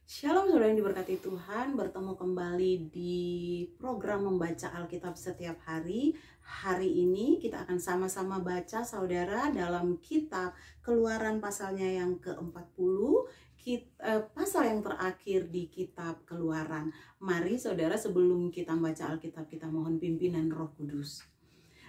Shalom saudara yang diberkati Tuhan, bertemu kembali di program membaca Alkitab setiap hari. Hari ini kita akan sama-sama baca saudara dalam kitab Keluaran pasalnya yang ke-40, pasal yang terakhir di kitab Keluaran. Mari saudara, sebelum kita membaca Alkitab, kita mohon pimpinan Roh Kudus.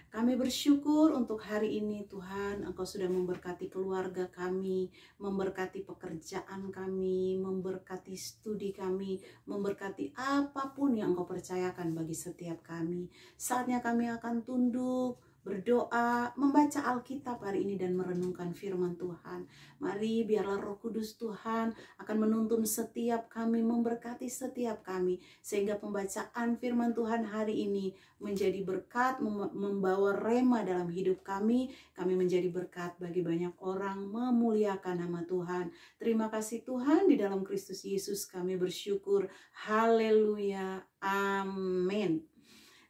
Kami bersyukur untuk hari ini Tuhan, Engkau sudah memberkati keluarga kami, memberkati pekerjaan kami, memberkati studi kami, memberkati apapun yang Engkau percayakan bagi setiap kami. Saatnya kami akan tunduk, berdoa, membaca Alkitab hari ini dan merenungkan firman Tuhan. Mari biarlah Roh Kudus Tuhan akan menuntun setiap kami, memberkati setiap kami, sehingga pembacaan firman Tuhan hari ini menjadi berkat, membawa rema dalam hidup kami menjadi berkat bagi banyak orang, memuliakan nama Tuhan. Terima kasih Tuhan, di dalam Kristus Yesus kami bersyukur. Haleluya, amin.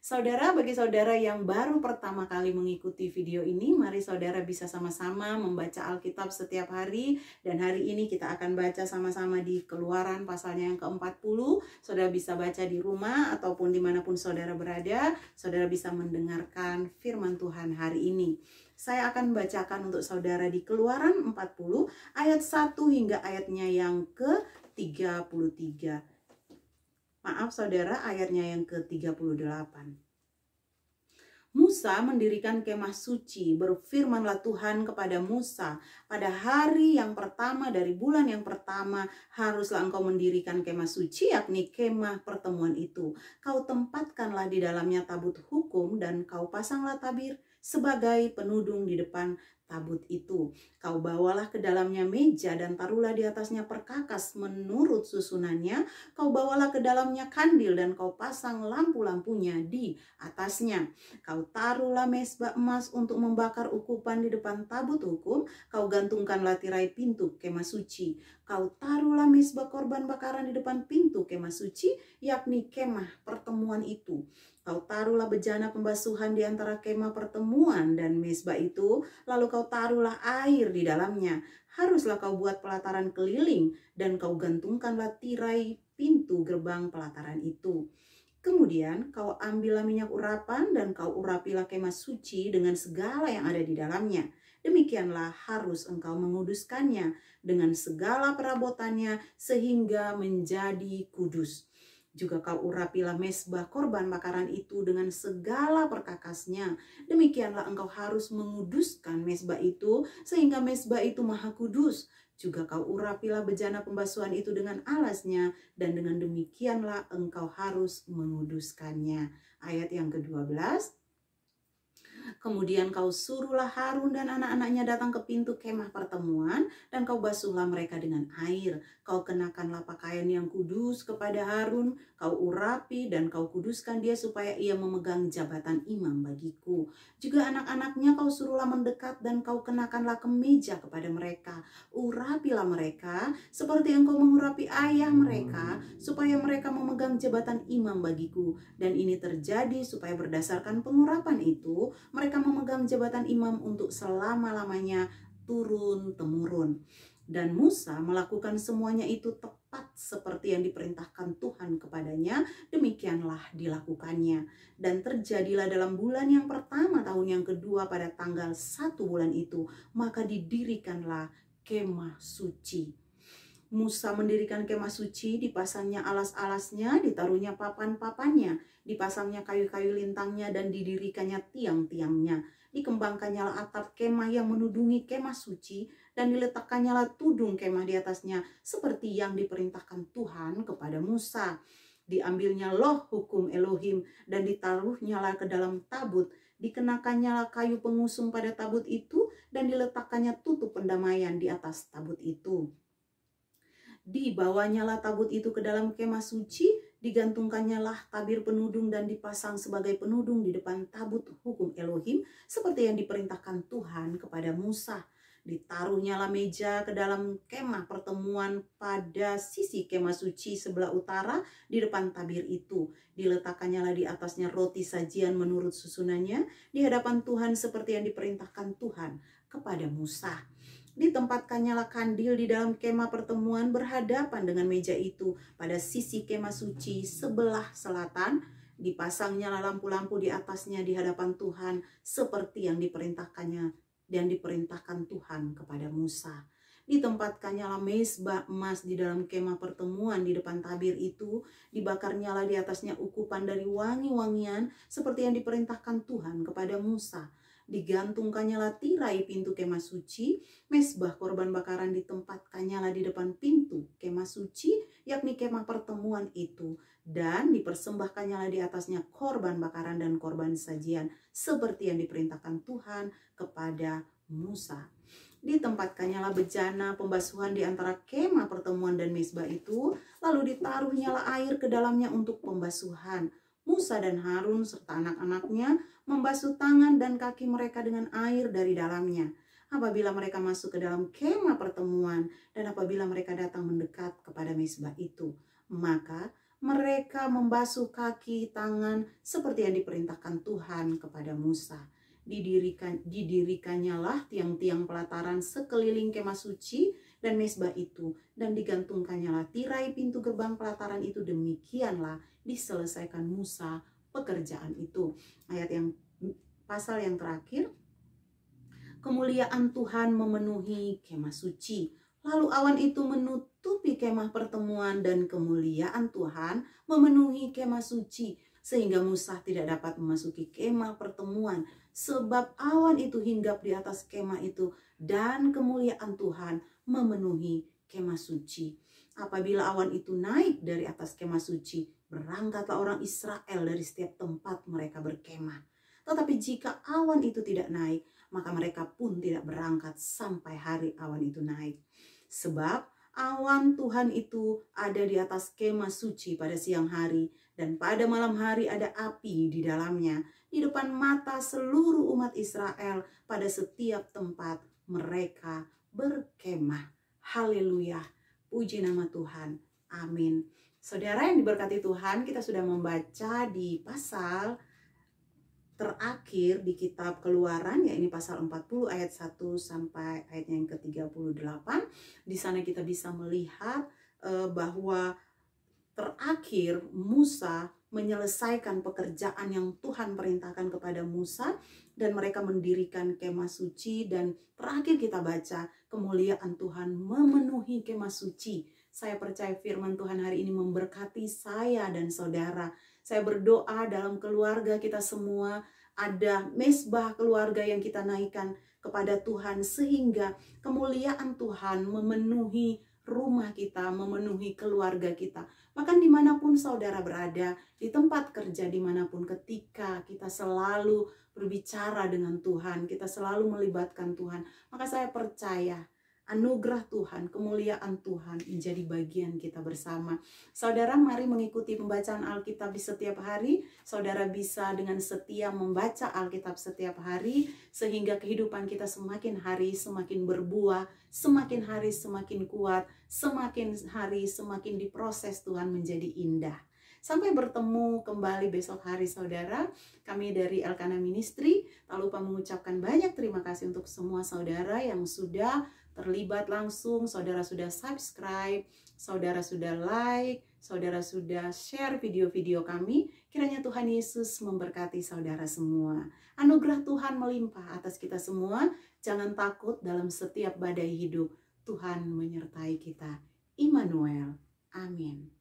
Saudara, bagi saudara yang baru pertama kali mengikuti video ini, mari saudara bisa sama-sama membaca Alkitab setiap hari. Dan hari ini kita akan baca sama-sama di Keluaran pasalnya yang ke-40. Saudara bisa baca di rumah ataupun dimanapun saudara berada. Saudara bisa mendengarkan firman Tuhan hari ini. Saya akan bacakan untuk saudara di Keluaran 40 ayat 1 hingga ayatnya yang ke-33. Maaf saudara, ayatnya yang ke-38. Musa mendirikan kemah suci. Berfirmanlah Tuhan kepada Musa, pada hari yang pertama dari bulan yang pertama haruslah engkau mendirikan kemah suci, yakni kemah pertemuan itu. Kau tempatkanlah di dalamnya tabut hukum dan kau pasanglah tabir sebagai penudung di depan tabut itu. Kau bawalah ke dalamnya meja dan taruhlah di atasnya perkakas menurut susunannya. Kau bawalah ke dalamnya kandil dan kau pasang lampu-lampunya di atasnya. Kau taruhlah mezbah emas untuk membakar ukupan di depan tabut hukum. Kau gantungkanlah tirai pintu kemah suci. Kau taruhlah mezbah korban bakaran di depan pintu kemah suci, yakni kemah pertemuan itu. Kau taruhlah bejana pembasuhan di antara kemah pertemuan dan mezbah itu, lalu kau taruhlah air di dalamnya. Haruslah kau buat pelataran keliling dan kau gantungkanlah tirai pintu gerbang pelataran itu. Kemudian kau ambillah minyak urapan dan kau urapilah kemah suci dengan segala yang ada di dalamnya. Demikianlah harus engkau menguduskannya dengan segala perabotannya sehingga menjadi kudus. Juga kau urapilah mezbah korban bakaran itu dengan segala perkakasnya. Demikianlah engkau harus menguduskan mezbah itu sehingga mezbah itu maha kudus. Juga kau urapilah bejana pembasuhan itu dengan alasnya, dan dengan demikianlah engkau harus menguduskannya. Ayat yang ke-12. Kemudian kau suruhlah Harun dan anak-anaknya datang ke pintu kemah pertemuan, dan kau basuhlah mereka dengan air. Kau kenakanlah pakaian yang kudus kepada Harun, kau urapi dan kau kuduskan dia supaya ia memegang jabatan imam bagiku. Juga anak-anaknya kau suruhlah mendekat dan kau kenakanlah kemeja kepada mereka. Urapilah mereka seperti engkau mengurapi ayah mereka, supaya mereka memegang jabatan imam bagiku. Dan ini terjadi supaya berdasarkan pengurapan itu, mereka memegang jabatan imam untuk selama-lamanya turun-temurun. Dan Musa melakukan semuanya itu tepat seperti yang diperintahkan Tuhan kepadanya, demikianlah dilakukannya. Dan terjadilah dalam bulan yang pertama tahun yang kedua pada tanggal 1 bulan itu, maka didirikanlah kemah suci. Musa mendirikan kemah suci, dipasangnya alas-alasnya, ditaruhnya papan-papannya, dipasangnya kayu-kayu lintangnya, dan didirikannya tiang-tiangnya. Dikembangkannya atap kemah yang menudungi kemah suci, dan diletakkannya tudung kemah di atasnya, seperti yang diperintahkan Tuhan kepada Musa. Diambilnya loh hukum Elohim, dan ditaruhnya ke dalam tabut. Dikenakannya kayu pengusung pada tabut itu, dan diletakkannya tutup pendamaian di atas tabut itu. Dibawanyalah tabut itu ke dalam kemah suci, digantungkannya tabir penudung dan dipasang sebagai penudung di depan tabut hukum Elohim, seperti yang diperintahkan Tuhan kepada Musa. Ditaruhnya meja ke dalam kemah pertemuan pada sisi kemah suci sebelah utara di depan tabir itu. Diletakkannya di atasnya roti sajian menurut susunannya di hadapan Tuhan seperti yang diperintahkan Tuhan kepada Musa. Ditempatkan nyala kandil di dalam kemah pertemuan berhadapan dengan meja itu pada sisi kemah suci sebelah selatan. Dipasang nyala lampu-lampu di atasnya di hadapan Tuhan seperti yang diperintahkannya dan diperintahkan Tuhan kepada Musa. Ditempatkan nyala mezbah emas di dalam kemah pertemuan di depan tabir itu, dibakar nyala di atasnya ukupan dari wangi-wangian seperti yang diperintahkan Tuhan kepada Musa. Digantungkan nyala tirai pintu kemah suci, mezbah korban bakaran ditempatkan nyala di depan pintu kemah suci, yakni kemah pertemuan itu, dan dipersembahkan nyala di atasnya korban bakaran dan korban sajian seperti yang diperintahkan Tuhan kepada Musa. Ditempatkan nyala bejana pembasuhan di antara kemah pertemuan dan mezbah itu, lalu ditaruh nyala air ke dalamnya untuk pembasuhan. Musa dan Harun serta anak-anaknya membasuh tangan dan kaki mereka dengan air dari dalamnya apabila mereka masuk ke dalam kemah pertemuan dan apabila mereka datang mendekat kepada mezbah itu. Maka mereka membasuh kaki tangan seperti yang diperintahkan Tuhan kepada Musa. Didirikannya lah tiang-tiang pelataran sekeliling kemah suci dan mezbah itu, dan digantungkannya lah tirai pintu gerbang pelataran itu. Demikianlah diselesaikan Musa pekerjaan itu. Pasal yang terakhir, kemuliaan Tuhan memenuhi kemah suci. Lalu awan itu menutupi kemah pertemuan dan kemuliaan Tuhan memenuhi kemah suci, sehingga Musa tidak dapat memasuki kemah pertemuan, sebab awan itu hinggap di atas kemah itu dan kemuliaan Tuhan memenuhi kemah suci. Apabila awan itu naik dari atas kemah suci, berangkatlah orang Israel dari setiap tempat mereka berkemah. Tetapi jika awan itu tidak naik, maka mereka pun tidak berangkat sampai hari awan itu naik. Sebab awan Tuhan itu ada di atas kemah suci pada siang hari, dan pada malam hari ada api di dalamnya, di depan mata seluruh umat Israel pada setiap tempat mereka berkemah. Haleluya, puji nama Tuhan, amin. Saudara yang diberkati Tuhan, kita sudah membaca di pasal terakhir di kitab Keluaran, ya ini pasal 40 ayat 1 sampai ayatnya yang ke-38. Di sana kita bisa melihat bahwa terakhir Musa menyelesaikan pekerjaan yang Tuhan perintahkan kepada Musa, dan mereka mendirikan kemah suci, dan terakhir kita baca kemuliaan Tuhan memenuhi kemah suci. Saya percaya firman Tuhan hari ini memberkati saya dan saudara. Saya berdoa dalam keluarga kita semua ada mezbah keluarga yang kita naikkan kepada Tuhan, sehingga kemuliaan Tuhan memenuhi rumah kita, memenuhi keluarga kita. Bahkan dimanapun saudara berada, di tempat kerja dimanapun, ketika kita selalu berbicara dengan Tuhan, kita selalu melibatkan Tuhan, maka saya percaya anugerah Tuhan, kemuliaan Tuhan menjadi bagian kita bersama. Saudara, mari mengikuti pembacaan Alkitab di setiap hari. Saudara bisa dengan setia membaca Alkitab setiap hari, sehingga kehidupan kita semakin hari semakin berbuah, semakin hari semakin kuat, semakin hari semakin diproses Tuhan menjadi indah. Sampai bertemu kembali besok hari saudara. Kami dari Elkanah Ministry tak lupa mengucapkan banyak terima kasih untuk semua saudara yang sudah terlibat langsung. Saudara sudah subscribe, saudara sudah like, saudara sudah share video-video kami. Kiranya Tuhan Yesus memberkati saudara semua. Anugerah Tuhan melimpah atas kita semua. Jangan takut dalam setiap badai hidup. Tuhan menyertai kita. Immanuel. Amin.